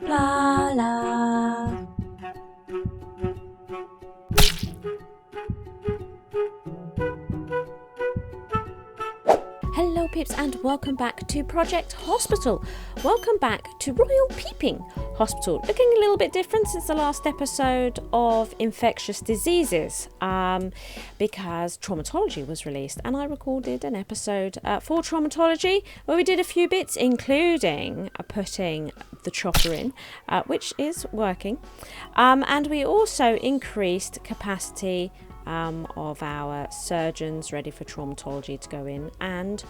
Blarla. Hello peeps and welcome back to Project Hospital. Welcome back to Royal Peeping Hospital. Looking a little bit different since the last episode of Infectious Diseases because traumatology was released and I recorded an episode for traumatology where we did a few bits including putting the chopper in, which is working, and we also increased capacity of our surgeons ready for traumatology to go in and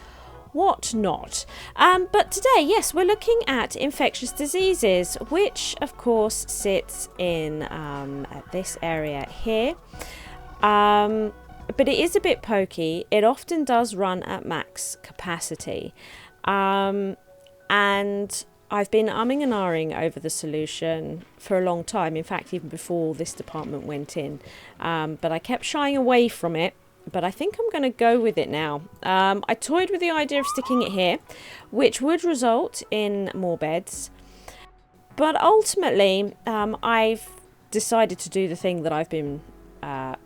whatnot. But today, yes, we're looking at infectious diseases, which of course sits in this area here. But it is a bit pokey. It often does run at max capacity. And I've been umming and ahhing over the solution for a long time. In fact, even before this department went in. But I kept shying away from it. But I think I'm going to go with it now. I toyed with the idea of sticking it here, which would result in more beds. But ultimately, I've decided to do the thing that I've been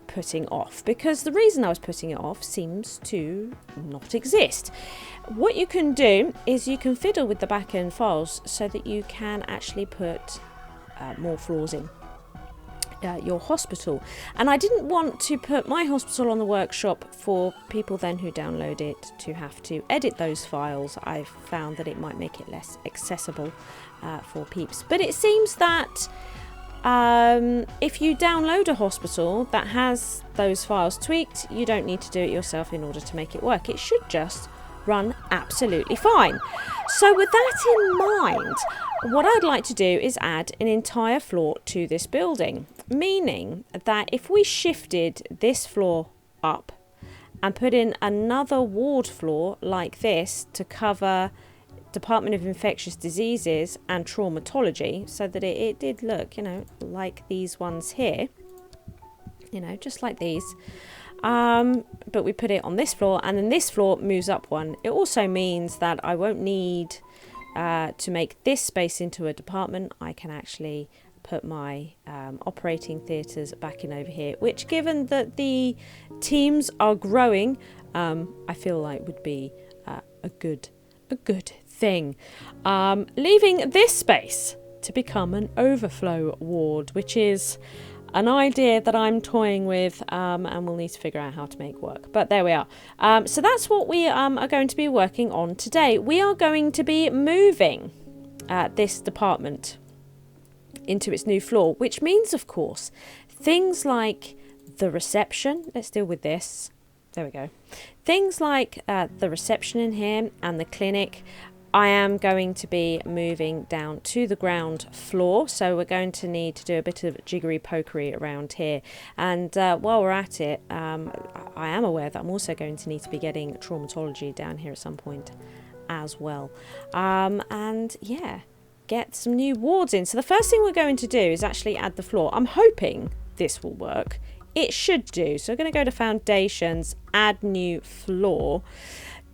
putting off. Because the reason I was putting it off seems to not exist. What you can do is you can fiddle with the back end files so that you can actually put more floors in your hospital. And I didn't want to put my hospital on the workshop for people then who download it to have to edit those files. I found that it might make it less accessible for peeps. But it seems that if you download a hospital that has those files tweaked, you don't need to do it yourself in order to make it work. It should just run absolutely fine. So with that in mind, what I'd like to do is add an entire floor to this building, meaning that if we shifted this floor up and put in another ward floor like this to cover Department of Infectious Diseases and traumatology, so that it did look, like these ones here, just like these. But we put it on this floor, and then this floor moves up one. It also means that I won't need to make this space into a department. I can actually put my operating theatres back in over here, which, given that the teams are growing, I feel like would be a good thing. Leaving this space to become an overflow ward, which is an idea that I'm toying with, and we'll need to figure out how to make work. But there we are. So that's what we are going to be working on today. We are going to be moving this department into its new floor, which means, of course, things like the reception. Let's deal with this. There we go. Things like the reception in here and the clinic, I am going to be moving down to the ground floor, so we're going to need to do a bit of jiggery pokery around here. And while we're at it, I am aware that I'm also going to need to be getting traumatology down here at some point as well. And yeah, get some new wards in. So the first thing we're going to do is actually add the floor. I'm hoping this will work. It should do. So we're going to go to foundations, add new floor.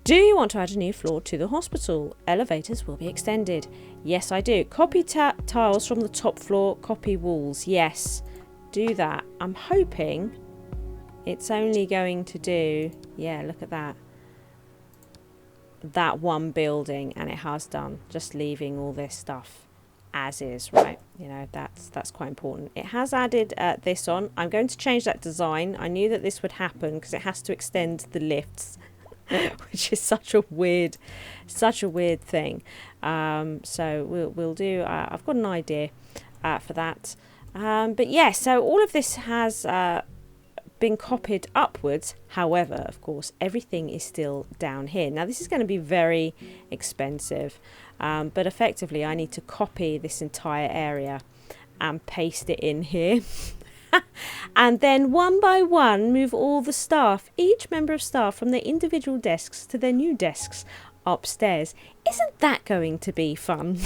Do you want to add a new floor to the hospital? Elevators will be extended. Yes, I do. Copy tiles from the top floor. Copy walls. Yes, do that. I'm hoping it's only going to do... Yeah, look at that. That one building, and it has done. Just leaving all this stuff as is, right? That's quite important. It has added this on. I'm going to change that design. I knew that this would happen because it has to extend the lifts. Which is such a weird thing. So we'll do. I've got an idea for that. But yeah, so all of this has been copied upwards. However, of course, everything is still down here. Now this is going to be very expensive, but effectively I need to copy this entire area and paste it in here. And then one by one move all the staff, each member of staff, from their individual desks to their new desks upstairs. Isn't that going to be fun?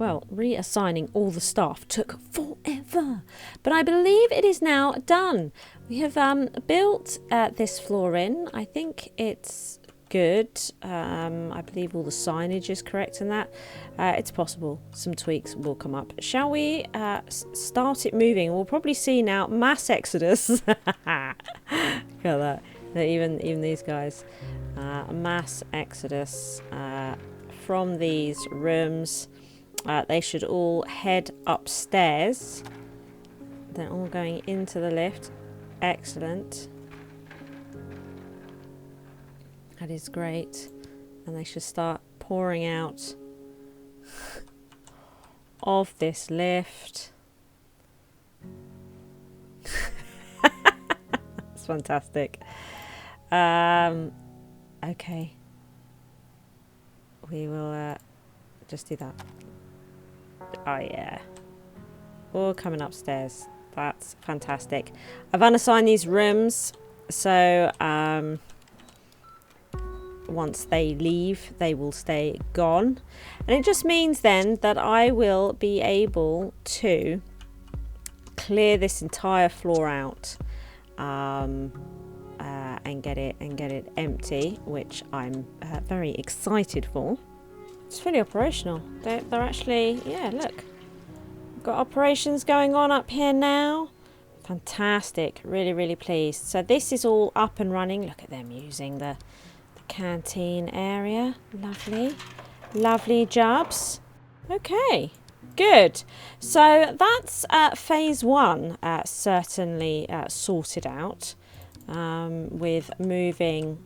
well, reassigning all the staff took forever, but I believe it is now done. We have built this floor in. I think it's good. I believe all the signage is correct in that. It's possible some tweaks will come up. Shall we start it moving? We'll probably see now mass exodus. Look at that. Even these guys. Mass exodus from these rooms. They should all head upstairs. They're all going into the lift. Excellent. That is great. And they should start pouring out of this lift. It's fantastic. Okay. We will just do that. Oh yeah. All coming upstairs. That's fantastic. I've unassigned these rooms, so once they leave, they will stay gone. And it just means then that I will be able to clear this entire floor out and get it empty, which I'm very excited for. It's fully operational. They're actually, yeah, look. Got operations going on up here now. Fantastic. Really, really pleased. So this is all up and running. Look at them using the canteen area. Lovely. Lovely jobs. Okay. Good. So that's phase one certainly sorted out with moving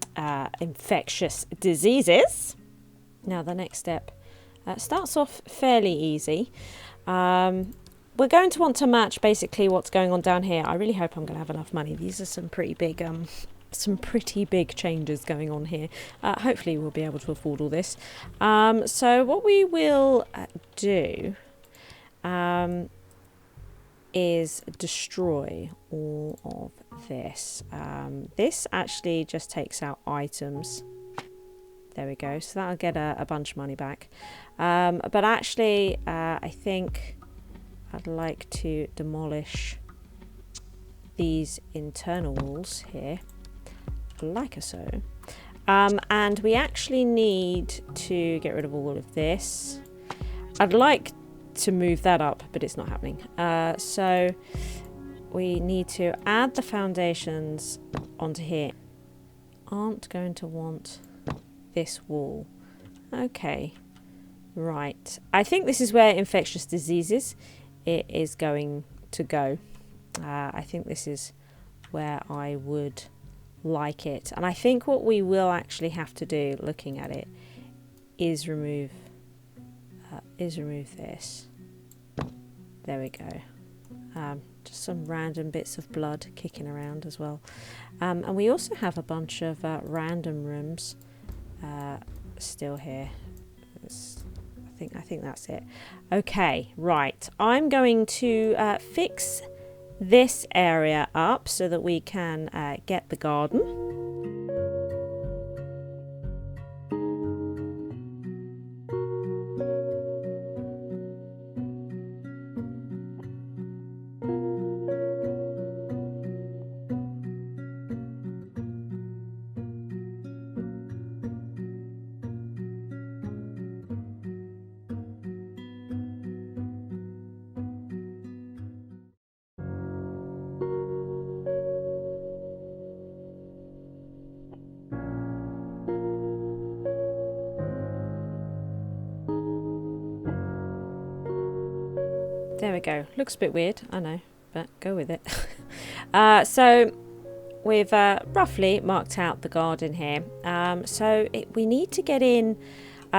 infectious diseases. Now the next step starts off fairly easy. We're going to want to match basically what's going on down here. I really hope I'm going to have enough money. These are some pretty big changes going on here. Hopefully we'll be able to afford all this. So what we will do is destroy all of this. This actually just takes out items. There we go. So that'll get a bunch of money back. But actually, I think I'd like to demolish these internal walls here, like so. And we actually need to get rid of all of this. I'd like to move that up, but it's not happening. So we need to add the foundations onto here. Aren't going to want this wall. Okay, right. I think this is where infectious diseases is going to go. I think this is where I would like it. And I think what we will actually have to do, looking at it, is remove this. There we go. Just some random bits of blood kicking around as well. And we also have a bunch of random rooms still here. I think that's it. Okay, right. I'm going to fix this area up so that we can get the garden. There we go. Looks a bit weird, I know, but go with it. So we've roughly marked out the garden here. We need to get in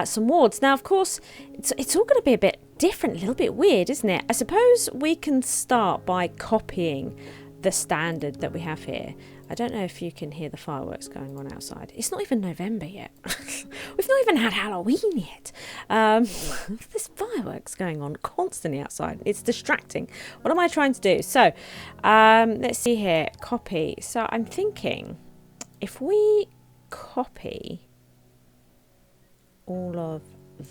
some wards. Now, of course, it's all going to be a bit different, a little bit weird, isn't it? I suppose we can start by copying the standard that we have here. I don't know if you can hear the fireworks going on outside. It's not even November yet. We've not even had Halloween yet. There's fireworks going on constantly outside. It's distracting. What am I trying to do? So, let's see here. Copy. So I'm thinking if we copy all of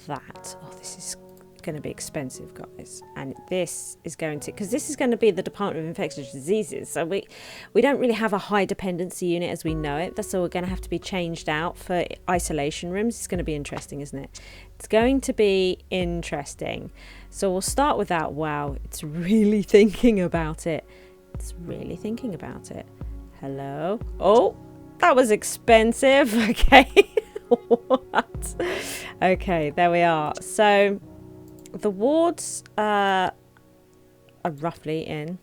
that. Oh, this is going to be expensive, guys, and this is going to, because this is going to be the Department of Infectious Diseases, so we don't really have a high dependency unit as we know it. That's all going to have to be changed out for isolation rooms. It's going to be interesting, isn't it? It's going to be interesting. So we'll start with that. Wow, it's really thinking about it. It's really thinking about it. Hello. Oh, that was expensive. Okay. What? Okay, there we are. So the wards are roughly in,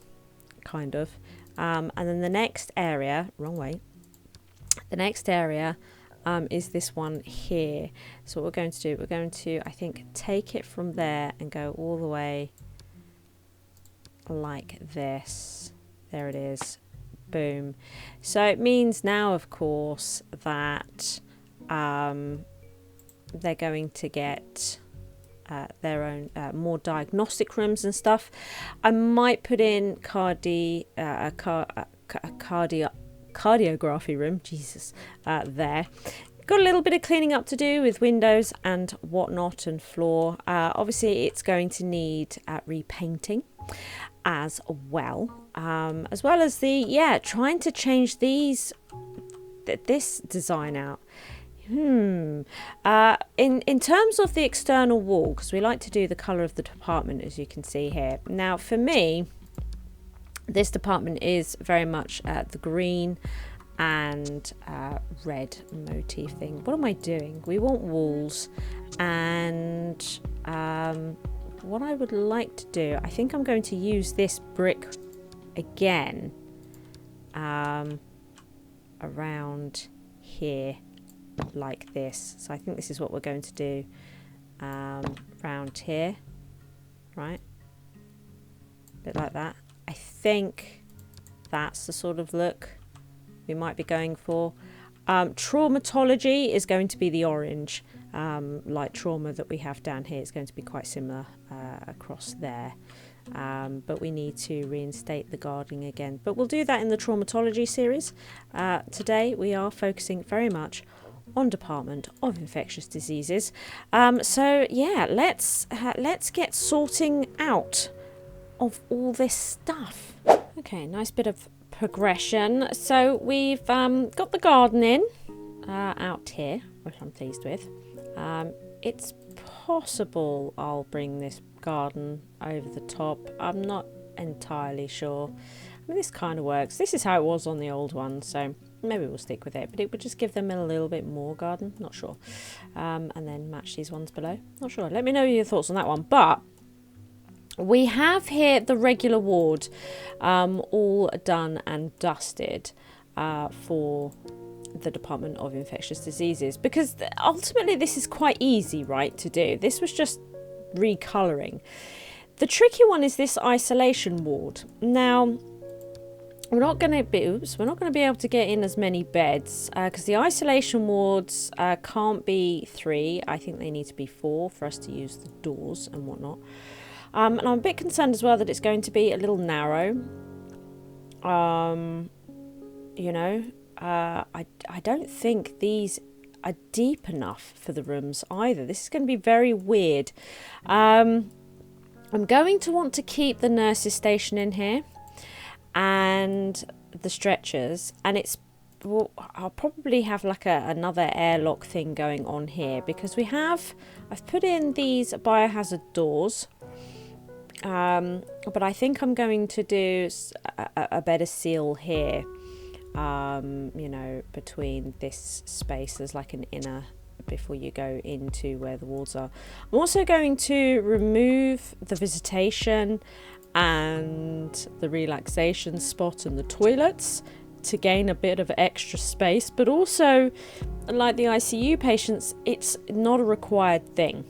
kind of, and then the next area, wrong way, the next area is this one here. So what we're going to do, we're going to, I think, take it from there and go all the way like this. There it is. Boom. So it means now, of course, that they're going to get their own more diagnostic rooms and stuff. I might put in cardiography room, Jesus, there. Got a little bit of cleaning up to do with windows and whatnot and floor. Obviously, it's going to need repainting as well as the trying to change this design out. In terms of the external wall, because we like to do the colour of the department, as you can see here. Now, for me, this department is very much the green and red motif thing. What am I doing? We want walls, and what I would like to do, I think I'm going to use this brick again around here, like this. So I think this is what we're going to do around here, right? A bit like that. I think that's the sort of look we might be going for. Traumatology is going to be the orange, like trauma that we have down here. It's going to be quite similar across there. But we need to reinstate the gardening again. But we'll do that in the traumatology series. Today we are focusing very much on Department of Infectious Diseases. So yeah, let's get sorting out of all this stuff. Okay, nice bit of progression. So we've got the garden in out here, which I'm pleased with. It's possible I'll bring this garden over the top. I'm not entirely sure. I mean, this kind of works. This is how it was on the old one, so maybe we'll stick with it, but it would just give them a little bit more garden. Not sure. And then match these ones below. Not sure. Let me know your thoughts on that one. But we have here the regular ward all done and dusted for the Department of Infectious Diseases, because ultimately this is quite easy, right, to do. This was just recolouring. The tricky one is this isolation ward. Now, we're not going to be able to get in as many beds because the isolation wards can't be 3. I think they need to be 4 for us to use the doors and whatnot. And I'm a bit concerned as well that it's going to be a little narrow. You know, I don't think these are deep enough for the rooms either. This is going to be very weird. I'm going to want to keep the nurses station in here and the stretchers, and I'll probably have like another airlock thing going on here, because I've put in these biohazard doors. But I think I'm going to do a better seal here, you know, between this space as like an inner before you go into where the walls are. I'm also going to remove the visitation and the relaxation spot and the toilets to gain a bit of extra space, but also, like the ICU patients, it's not a required thing.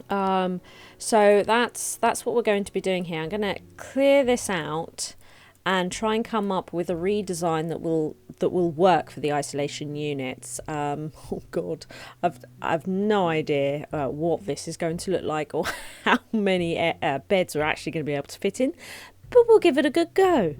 So that's what we're going to be doing here. I'm going to clear this out and try and come up with a redesign that will work for the isolation units. Oh God, I've no idea what this is going to look like or how many beds we're actually going to be able to fit in, but we'll give it a good go.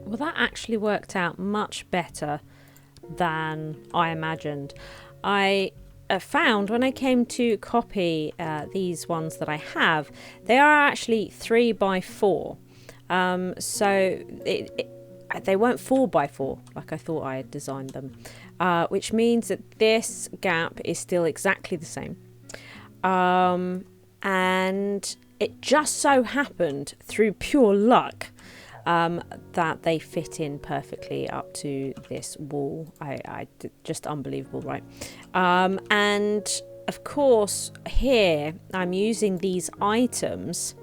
Well, that actually worked out much better than I imagined. I found when I came to copy these ones that I have, they are actually 3 by 4. So they weren't 4 by 4 like I thought I had designed them, which means that this gap is still exactly the same. And it just so happened through pure luck that they fit in perfectly up to this wall. Just unbelievable, right? And of course here I'm using these items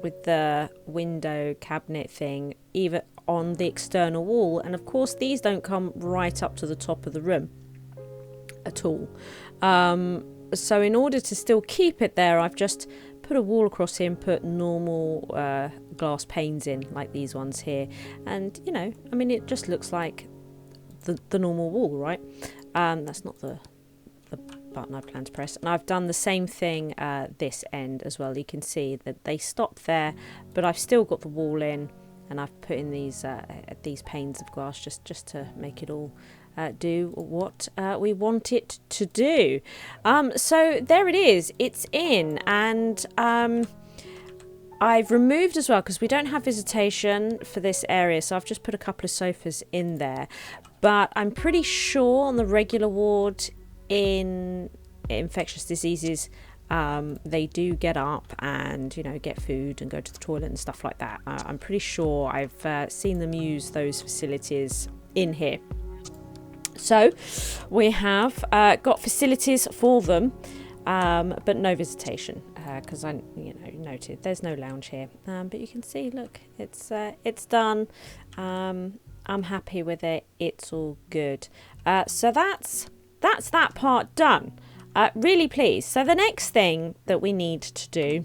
with the window cabinet thing even on the external wall, and of course these don't come right up to the top of the room at all. So in order to still keep it there, I've just put a wall across here and put normal glass panes in, like these ones here. And, you know, I mean, it just looks like the normal wall, right? That's not the button I plan to press. And I've done the same thing this end as well. You can see that they stop there, but I've still got the wall in, and I've put in these panes of glass just to make it all do what we want it to do. So there it is, it's in, and I've removed as well, because we don't have visitation for this area, so I've just put a couple of sofas in there. But I'm pretty sure on the regular ward in infectious diseases, they do get up and, you know, get food and go to the toilet and stuff like that. I'm pretty sure I've seen them use those facilities in here. So we have got facilities for them, but no visitation, because I noted there's no lounge here. But you can see, look, it's done. I'm happy with it. It's all good. So that's that part done. Really pleased. So the next thing that we need to do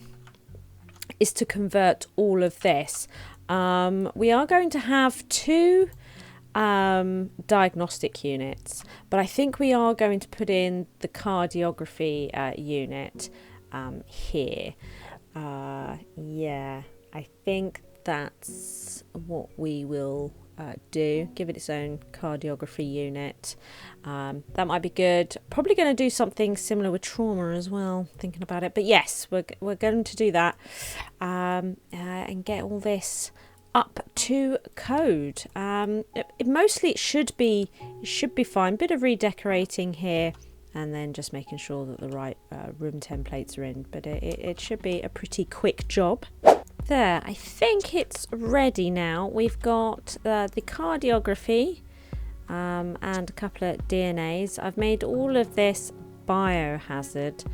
is to convert all of this. We are going to have 2 diagnostic units, but I think we are going to put in the cardiography unit here. Yeah, I think that's what we will do. Give it its own cardiography unit. That might be good. Probably going to do something similar with trauma as well, thinking about it. But yes, we're going to do that and get all this up to code. Mostly it should be fine. Bit of redecorating here, and then just making sure that the right room templates are in. But it should be a pretty quick job. There, I think it's ready now. We've got the cardiography and a couple of DNAs. I've made all of this biohazard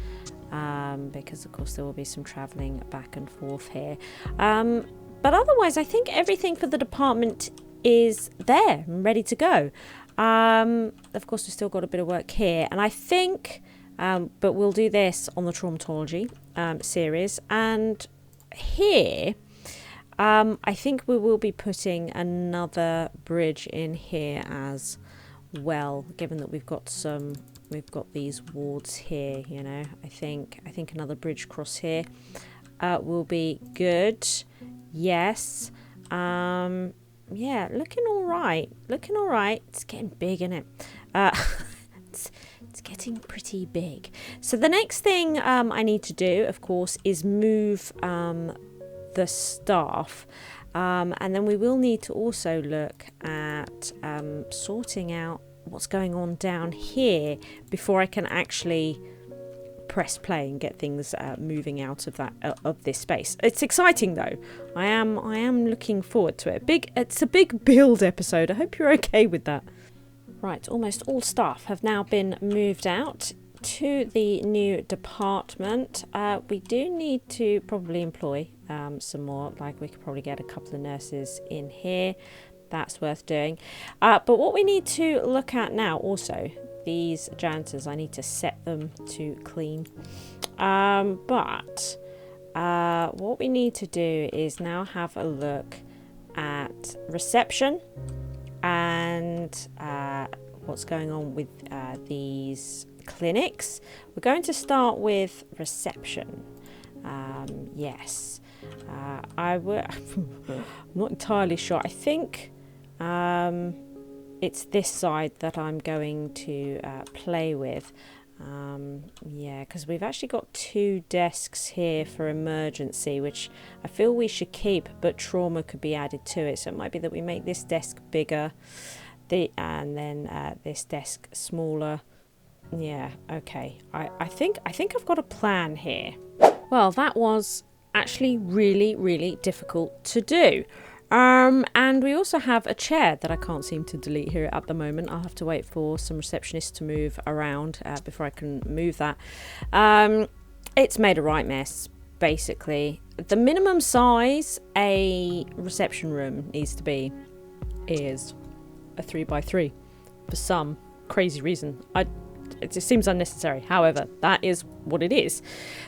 because of course there will be some travelling back and forth here. But otherwise, I think everything for the department is there and ready to go. Of course, we've still got a bit of work here. And I think, but we'll do this on the traumatology series. And here, I think we will be putting another bridge in here as well, given that we've got these wards here, you know. I think another bridge across here will be good. Yes. Yeah, looking all right. It's getting big, isn't it? It's getting pretty big. So the next thing I need to do, of course, is move the staff. And then we will need to also look at sorting out what's going on down here before I can actually press play and get things moving out of this space. It's exciting though. I am looking forward to it. It's a big build episode. I hope you're okay with that. Right, almost all staff have now been moved out to the new department. We do need to probably employ some more. Like, we could probably get a couple of nurses in here. That's worth doing. But what we need to look at now also, these janitors, I need to set them to clean. But what we need to do is now have a look at reception and what's going on with these clinics. We're going to start with reception. Yes. I'm not entirely sure. I think it's this side that I'm going to play with. Yeah, because we've actually got 2 desks here for emergency, which I feel we should keep, but trauma could be added to it. So it might be that we make this desk bigger, and then this desk smaller. Yeah, okay. I think I've got a plan here. Well, that was actually really difficult to do. And we also have a chair that I can't seem to delete here at the moment. I'll have to wait for some receptionists to move around before I can move that. It's made a right mess, basically. The minimum size a reception room needs to be is a 3x3 for some crazy reason. It just seems unnecessary. However, that is what it is.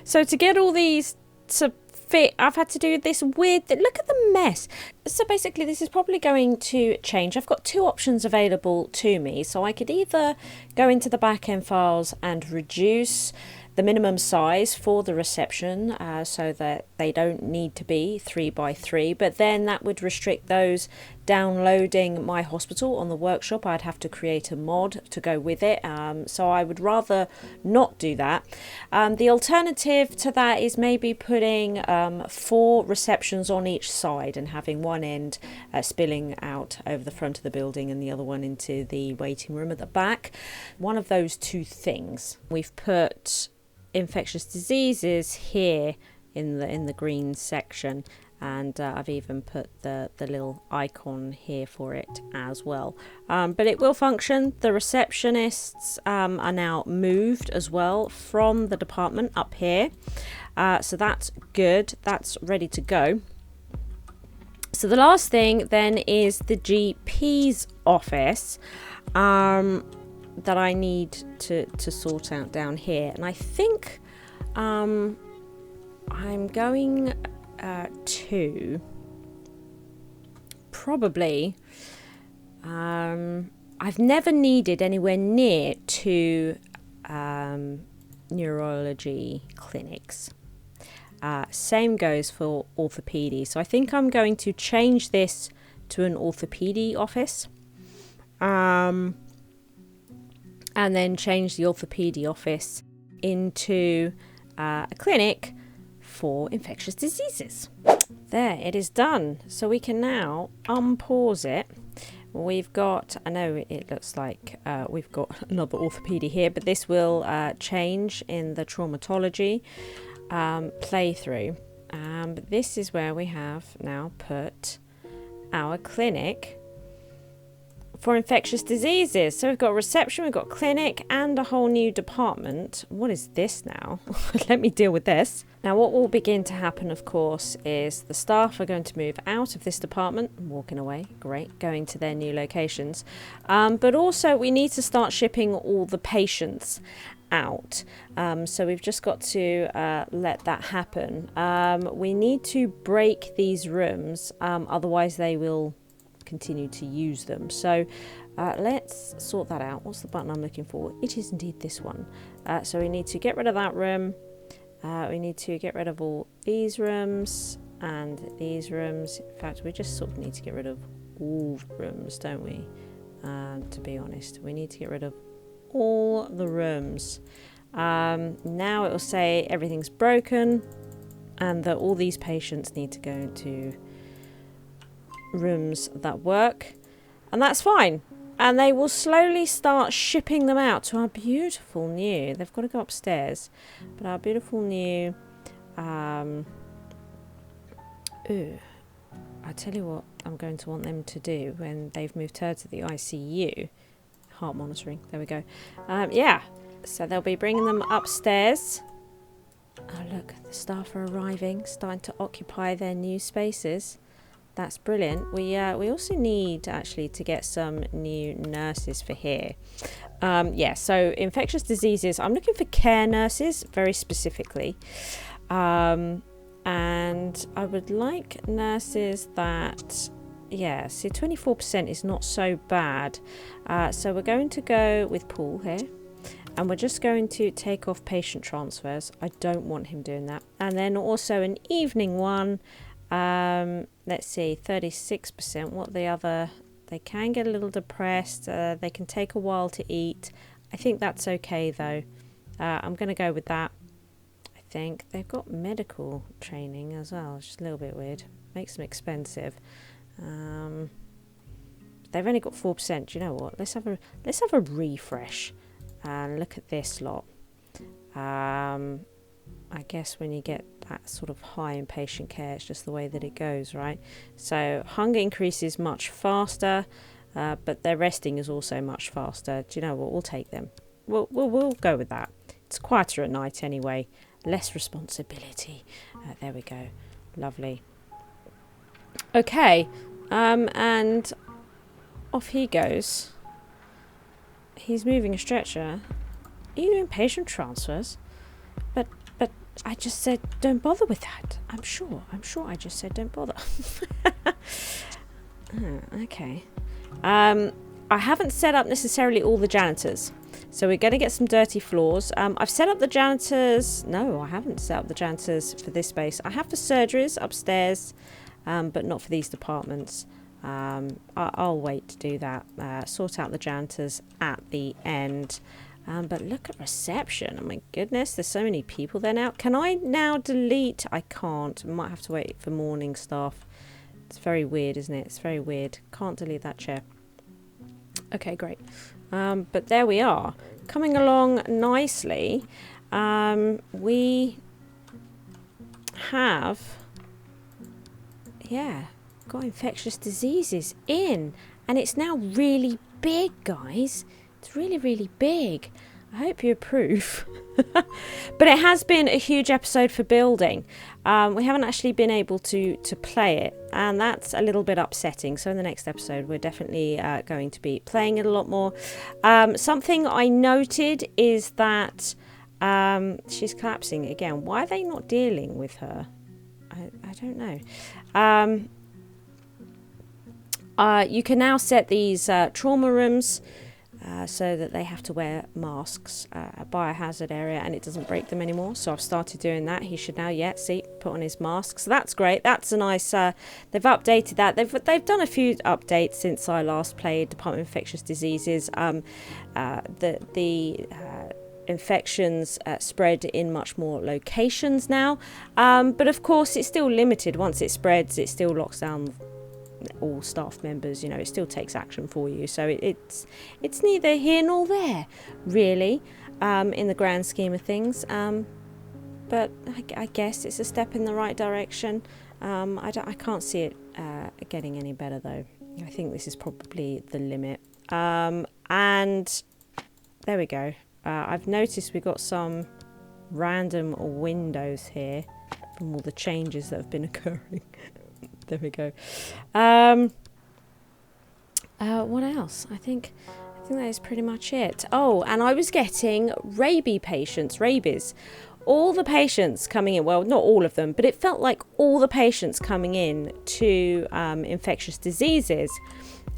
So to get all these to fit, I've had to do this weird look at the mess. So basically this is probably going to change. I've got 2 options available to me, so I could either go into the back end files and reduce the minimum size for the reception so that they don't need to be 3x3, but then that would restrict those downloading my hospital on the workshop. I'd have to create a mod to go with it, so I would rather not do that. The alternative to that is maybe putting 4 receptions on each side and having one end spilling out over the front of the building and the other one into the waiting room at the back. One of those 2 things. We've put infectious diseases here in the green section, and I've even put the little icon here for it as well, but it will function. The receptionists are now moved as well from the department up here, so that's good. That's ready to go. So the last thing then is the GP's office that I need to sort out down here, and I think I'm going to probably I've never needed anywhere near 2 neurology clinics. Same goes for orthopedy, so I think I'm going to change this to an orthopedy office, and then change the orthopedy office into a clinic for infectious diseases. There, it is done. So we can now unpause it. We've got, I know it looks like we've got another orthopedy here, but this will change in the traumatology playthrough. But this is where we have now put our clinic for infectious diseases. So we've got reception, we've got clinic, and a whole new department. What is this now? Let me deal with this. Now what will begin to happen, of course, is the staff are going to move out of this department, walking away, great, going to their new locations. But also we need to start shipping all the patients out. So we've just got to let that happen. We need to break these rooms, otherwise they will continue to use them. So let's sort that out. What's the button I'm looking for? It is indeed this one. So we need to get rid of that room. We need to get rid of all these rooms and these rooms. In fact, we just sort of need to get rid of all rooms, don't we? To be honest, we need to get rid of all the rooms. Now it will say everything's broken and that all these patients need to go into rooms that work, and that's fine, and they will slowly start shipping them out to our beautiful new, they've got to go upstairs, but our beautiful new I tell you what I'm going to want them to do when they've moved her to the ICU, heart monitoring, there we go. Yeah, so they'll be bringing them upstairs. Oh look, the staff are arriving, starting to occupy their new spaces. That's brilliant. We also need actually to get some new nurses for here. Yeah, so infectious diseases, I'm looking for care nurses very specifically. And I would like nurses that, yeah, see 24% is not so bad. So we're going to go with Paul here. And we're just going to take off patient transfers. I don't want him doing that. And then also an evening one. Let's see, 36%. What the other? They can get a little depressed. They can take a while to eat. I think that's okay though. I'm going to go with that. I think they've got medical training as well. It's just a little bit weird. Makes them expensive. They've only got 4%. Do you know what? Let's have a refresh and look at this lot. I guess when you get that sort of high in patient care, it's just the way that it goes, right? So hunger increases much faster, but their resting is also much faster. Do you know what? We'll take them. We'll go with that. It's quieter at night anyway. Less responsibility. There we go. Lovely. Okay, and off he goes. He's moving a stretcher. Are you doing patient transfers? But I just said don't bother with that. I'm sure I just said don't bother. Okay. I haven't set up necessarily all the janitors. So we're going to get some dirty floors. I've set up the janitors. No, I haven't set up the janitors for this space. I have for surgeries upstairs, but not for these departments. I'll wait to do that. Sort out the janitors at the end. But look at reception. Oh my goodness, there's so many people there now. Can I now delete? I can't. I might have to wait for morning staff. It's very weird, isn't it? It's very weird. Can't delete that chair. Okay, great. But there we are. Coming along nicely. We have, got infectious diseases in. And it's now really big, guys. It's really, really big. I hope you approve. But it has been a huge episode for building. We haven't actually been able to play it, and that's a little bit upsetting. So in the next episode, we're definitely going to be playing it a lot more. Something I noted is that she's collapsing again. Why are they not dealing with her? I don't know. You can now set these trauma rooms so that they have to wear masks, a biohazard area, and it doesn't break them anymore. So I've started doing that. He should now, put on his mask. So that's great. That's a nice. They've updated that. They've done a few updates since I last played Department of Infectious Diseases. The infections spread in much more locations now, but of course it's still limited. Once it spreads, it still locks down all staff members. You know, it still takes action for you, so it's neither here nor there really, in the grand scheme of things, but I guess it's a step in the right direction. I can't see it getting any better though. I think this is probably the limit, and there we go. I've noticed we've got some random windows here from all the changes that have been occurring. There we go. What else? I think that is pretty much it. Oh, and I was getting rabies. All the patients coming in, well, not all of them, but it felt like all the patients coming in to infectious diseases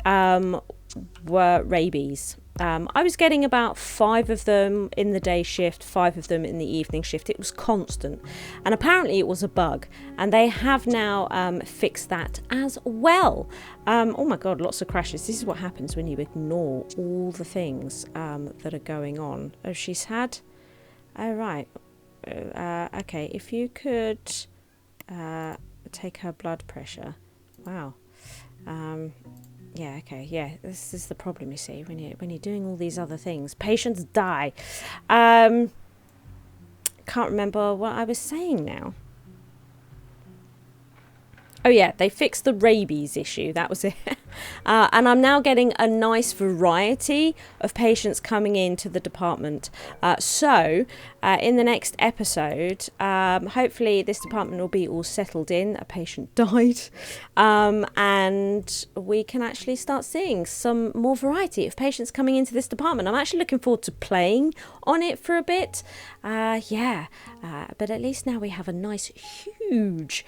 were rabies. I was getting about 5 of them in the day shift, 5 of them in the evening shift. It was constant. And apparently it was a bug. And they have now fixed that as well. Oh my God, lots of crashes. This is what happens when you ignore all the things that are going on. Oh, she's had... Oh, right. Okay, if you could take her blood pressure. Wow. Yeah, okay, yeah, this is the problem, you see, when you're doing all these other things. Patients die. Can't remember what I was saying now. Oh yeah, they fixed the rabies issue, that was it. And I'm now getting a nice variety of patients coming into the department. So in the next episode, hopefully this department will be all settled in. A patient died. And we can actually start seeing some more variety of patients coming into this department. I'm actually looking forward to playing on it for a bit. But at least now we have a nice, huge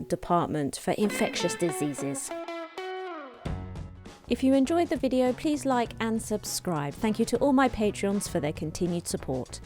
department for infectious diseases. If you enjoyed the video, please like and subscribe. Thank you to all my Patreons for their continued support.